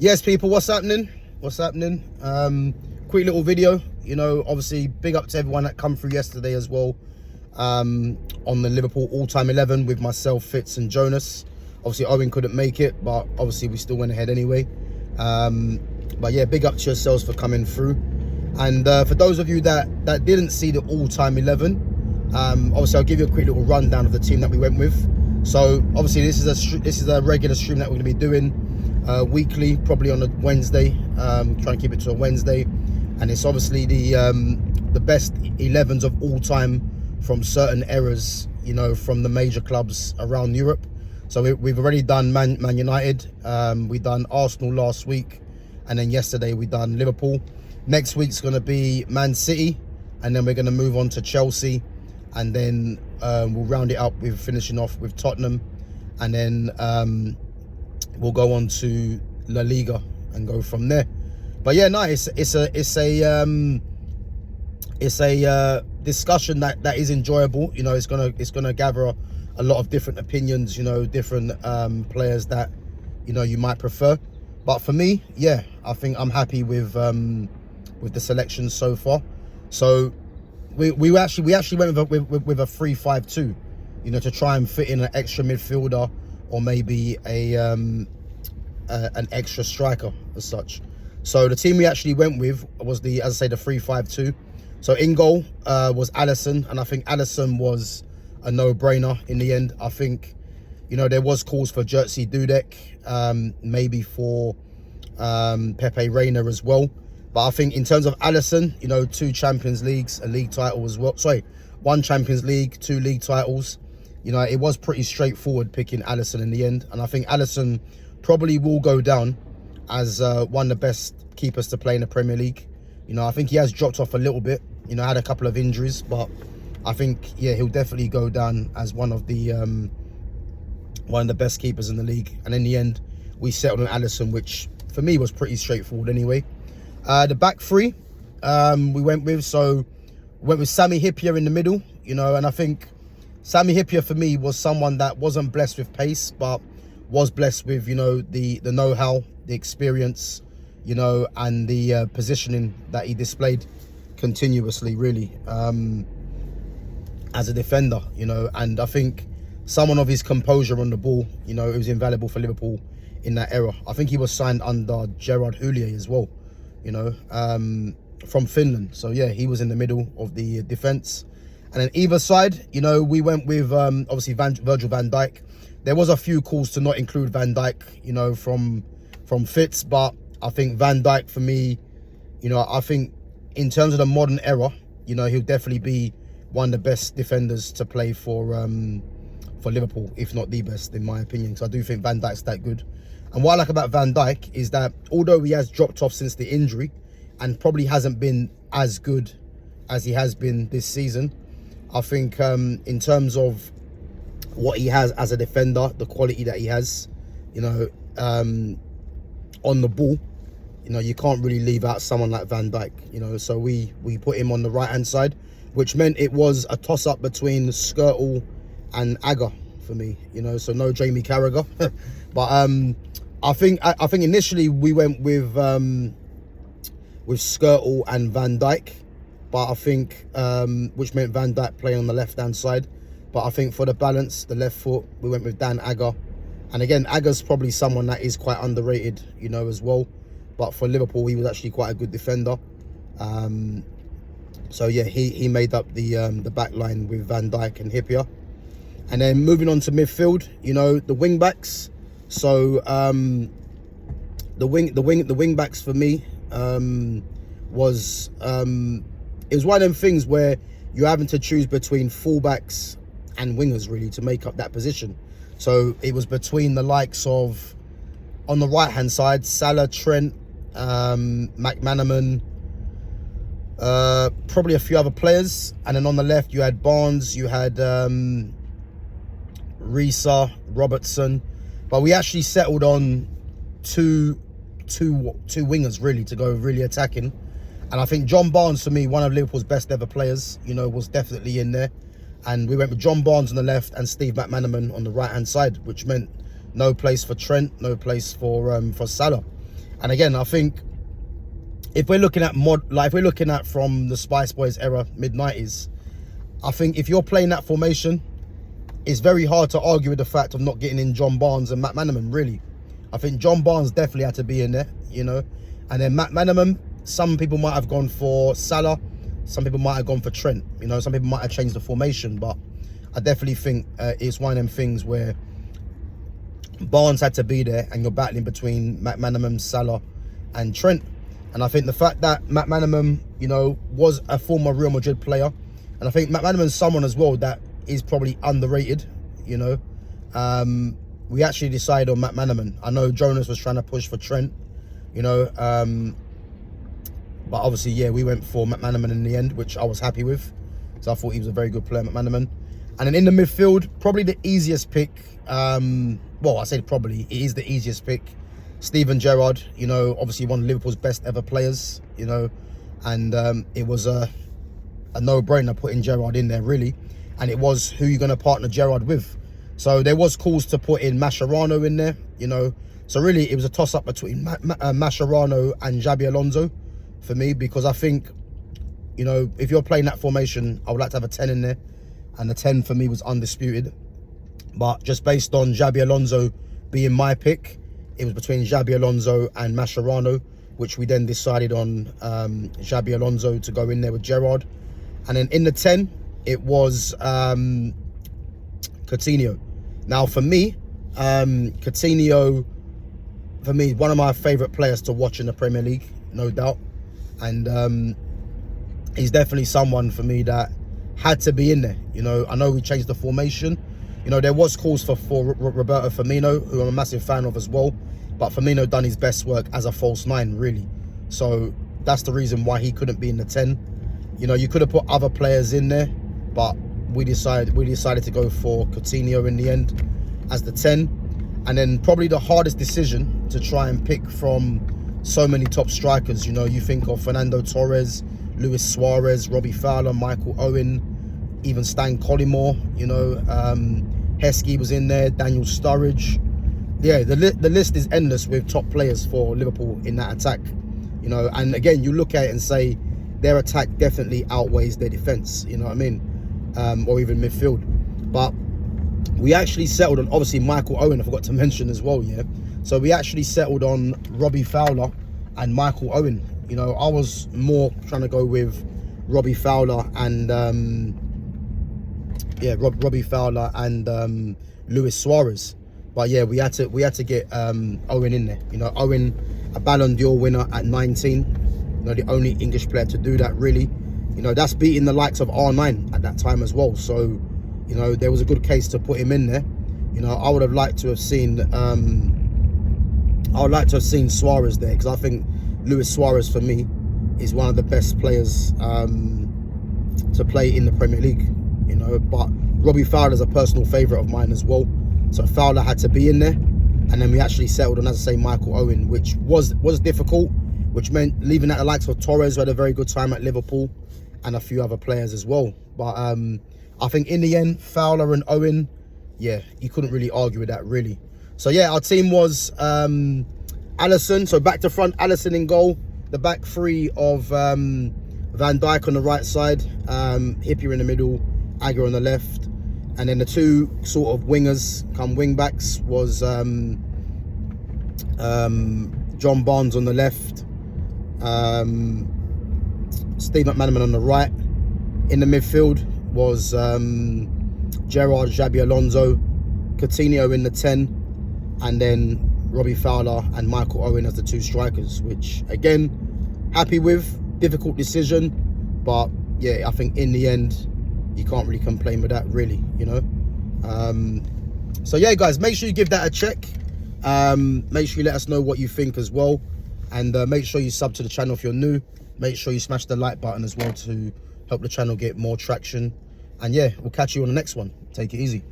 Yes, people, what's happening? Quick little video, obviously big up to everyone that come through yesterday as well, on the Liverpool all-time 11 with myself, Fitz and Jonas. Obviously Owen couldn't make it, but obviously we still went ahead anyway. But yeah, big up to yourselves for coming through. And for those of you that didn't see the all-time 11, obviously I'll give you a quick little rundown of the team that we went with. So obviously this is a regular stream that we're going to be doing weekly, probably on a Wednesday. Trying to keep it to a Wednesday, and it's obviously the best 11s of all time from certain eras, from the major clubs around Europe. So we've already done Man United, we done Arsenal last week, and then yesterday we done Liverpool. Next week's going to be Man City, and then we're going to move on to Chelsea, and then we'll round it up with finishing off with Tottenham, and then we'll go on to La Liga and go from there. But yeah, no, it's a discussion that is enjoyable. It's gonna gather a lot of different opinions, different players that you might prefer. But for me, yeah, I think I'm happy with the selections so far. So we actually went with a 3-5-2, to try and fit in an extra midfielder, or maybe an extra striker as such. So the team we actually went with was the 3-5-2. So in goal was Alisson, and I think Alisson was a no-brainer in the end. I think, there was calls for Jerzy Dudek, maybe for Pepe Reina as well. But I think in terms of Alisson, 2 Champions Leagues, a league title as well. Sorry, 1 Champions League, 2 league titles. It was pretty straightforward picking Alisson in the end. And I think Alisson probably will go down as one of the best keepers to play in the Premier League. I think he has dropped off a little bit. Had a couple of injuries, but I think, yeah, he'll definitely go down as one of the best keepers in the league. And in the end, we settled on Alisson, which for me was pretty straightforward anyway. The back three we went with. So we went with Sami Hyypiä in the middle, and I think Sami Hyypiä for me was someone that wasn't blessed with pace, but was blessed with, the know-how, the experience, and the positioning that he displayed continuously, really, as a defender, and I think someone of his composure on the ball, it was invaluable for Liverpool in that era. I think he was signed under Gerard Houllier as well, from Finland. So yeah, he was in the middle of the defence. And then either side, we went with obviously Virgil van Dijk. There was a few calls to not include Van Dijk, from Fitz, but I think Van Dijk for me, I think in terms of the modern era, he'll definitely be one of the best defenders to play for Liverpool, if not the best, in my opinion. So I do think Van Dijk's that good. And what I like about Van Dijk is that although he has dropped off since the injury and probably hasn't been as good as he has been this season, I think in terms of what he has as a defender, the quality that he has, on the ball, you can't really leave out someone like Van Dijk, so we put him on the right-hand side, which meant it was a toss-up between Skrtel and Agger for me, so no Jamie Carragher. But I think initially we went with Skrtel and Van Dijk, but I think which meant Van Dijk playing on the left-hand side. But I think for the balance, the left foot, we went with Dan Agger. And again, Agger's probably someone that is quite underrated, as well. But for Liverpool, he was actually quite a good defender. So yeah, he made up the back line with Van Dijk and Hyypiä. And then moving on to midfield, the wing backs. So the wing backs for me was it was one of them things where you're having to choose between fullbacks and wingers really to make up that position. So it was between the likes of, on the right hand side, Salah, Trent, McManaman, probably a few other players, and then on the left you had Barnes, you had Risa, Robertson, but we actually settled on two wingers really to go really attacking. And I think John Barnes, for me, one of Liverpool's best ever players, was definitely in there. And we went with John Barnes on the left and Steve McManaman on the right hand side, which meant no place for Trent, no place for Salah. And again, I think if we're looking at if we're looking at from the Spice Boys era, mid-90s, I think if you're playing that formation, it's very hard to argue with the fact of not getting in John Barnes and Matt Manaman, really. I think John Barnes definitely had to be in there, you know. And then Matt Manaman, some people might have gone for Salah, some people might have gone for Trent, you know, some people might have changed the formation, but I definitely think it's one of them things where Barnes had to be there and you're battling between Matt Manaman, Salah and Trent. And I think the fact that Matt Manaman, you know, was a former Real Madrid player, and I think Matt Manaman's someone as well that is probably underrated, you know. We actually decided on Matt Manaman. I know Jonas was trying to push for Trent, you know, but obviously, yeah, we went for Matt Manaman in the end, which I was happy with. So I thought he was a very good player, Matt Manaman. And then in the midfield, probably the easiest pick, well, I say probably, it is the easiest pick, Steven Gerrard, you know, obviously one of Liverpool's best ever players, you know, and it was a no-brainer putting Gerrard in there, really. And it was who you're going to partner Gerrard with. So there was calls to put in Mascherano in there, you know. So really, it was a toss-up between Mascherano and Xabi Alonso for me, because I think, you know, if you're playing that formation, I would like to have a 10 in there. And the 10 for me was undisputed. But just based on Xabi Alonso being my pick, it was between Xabi Alonso and Mascherano, which we then decided on Xabi Alonso to go in there with Gerrard. And then in the 10, it was Coutinho. Now, for me, Coutinho, for me, one of my favourite players to watch in the Premier League, no doubt. And he's definitely someone for me that had to be in there. You know, I know we changed the formation. You know, there was calls for Roberto Firmino, who I'm a massive fan of as well. But Firmino done his best work as a false 9, really. So that's the reason why he couldn't be in the 10. You know, you could have put other players in there, but we decided to go for Coutinho in the end as the 10. And then probably the hardest decision to try and pick from so many top strikers. You know, you think of Fernando Torres, Luis Suarez, Robbie Fowler, Michael Owen, even Stan Collymore, you know, Heskey was in there, Daniel Sturridge. Yeah, the list is endless with top players for Liverpool in that attack, you know. And again, you look at it and say their attack definitely outweighs their defence, you know what I mean, or even midfield. But we actually settled on, obviously, Michael Owen, I forgot to mention as well, yeah. So we actually settled on Robbie Fowler and Michael Owen. You know, I was more trying to go with Robbie Fowler and Robbie Fowler and Luis Suarez. But yeah, we had to get Owen in there. You know, Owen, a Ballon d'Or winner at 19. You know, the only English player to do that, really. You know, that's beating the likes of R9 at that time as well. So, you know, there was a good case to put him in there. You know, I would have liked to have seen Suarez there, because I think Luis Suarez for me is one of the best players to play in the Premier League. You know, but Robbie Fowler is a personal favourite of mine as well. So Fowler had to be in there, and then we actually settled on, as I say, Michael Owen, which was difficult, which meant leaving out the likes of Torres, who had a very good time at Liverpool, and a few other players as well. But I think in the end, Fowler and Owen, yeah, you couldn't really argue with that, really. So yeah, our team was Alisson, so back to front, Alisson in goal, the back three of Van Dijk on the right side, Hippier in the middle, Agger on the left, and then the two sort of wingers come wing backs was John Barnes on the left, Steve McManaman on the right. In the midfield was Gerrard, Xabi Alonso, Coutinho in the 10, and then Robbie Fowler and Michael Owen as the two strikers, which again, happy with. Difficult decision, but yeah, I think in the end you can't really complain with that, really, you know. So yeah, guys, make sure you give that a check. Make sure you let us know what you think as well, and make sure you sub to the channel if you're new. Make sure you smash the like button as well to help the channel get more traction. And yeah, we'll catch you on the next one. Take it easy.